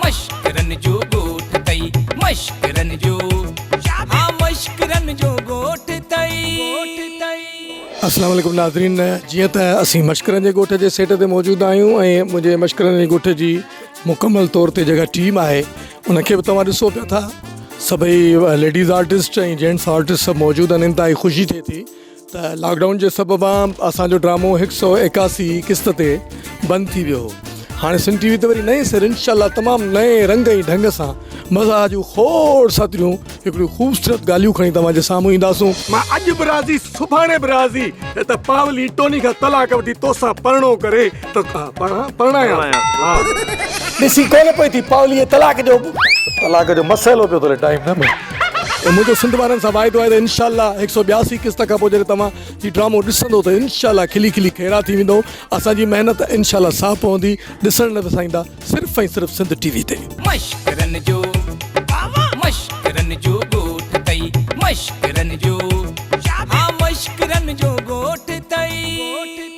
मश्करन जो गोठ तई मश्करन जो हाँ मश्करन जो गोठ तई। अस्सलाम वालेकुम नाज़रीन, जीअं त असीं मश्करन जे ॻोठ जे सेट ते मौजूदु आहियूं ऐं मुंहिंजे मश्करन जे ॻोठ जी मुकमल तौर ते जेका टीम आहे उनखे बि तव्हां ॾिसो पिया था। सभई लेडीज़ आर्टिस्ट ऐं जेंट्स आर्टिस्ट सभु मौजूदु आहिनि। इंतिहाई ख़ुशी थिए थी त लॉकडाउन जे सबबि असांजो ड्रामो 181 क़िस्त ते बंदि थी वियो हो। हाणे सिंध टीवी ते वरी नए सिर इंशाल्लाह तमामु नए रंग ऐं ढंग सां मज़ा जूं खोड़ साथियूं हिकिड़ियूं ख़ूबसूरत ॻाल्हियूं खणी तव्हांजे साम्हूं ईंदासूं। मां अॼु बि राज़ी सुभाणे बि राज़ी त पावली टोनी खां तलाक वठी तोसां परणो करे त परणायां। ॾिसी कोन पई थी पावली तलाक जो मसइलो पियो थो टाइम न में। मुंहिंजो सिंध वारनि सां वाइदो आहे त इनशाला 182 क़िस्त खां पोइ जॾहिं तव्हां हीउ ड्रामो ॾिसंदो त इनशाला खिली खिली खैरा थी वेंदो। असांजी महिनत इनशाला साफ़ पवंदी। ॾिसणु न विसाईंदा सिर्फ़ु ऐं सिर्फ़ु सिंध टीवी ते। मश्करन जो गोठ तई मश्करन जो हाँ मश्करन जो गोठ तई।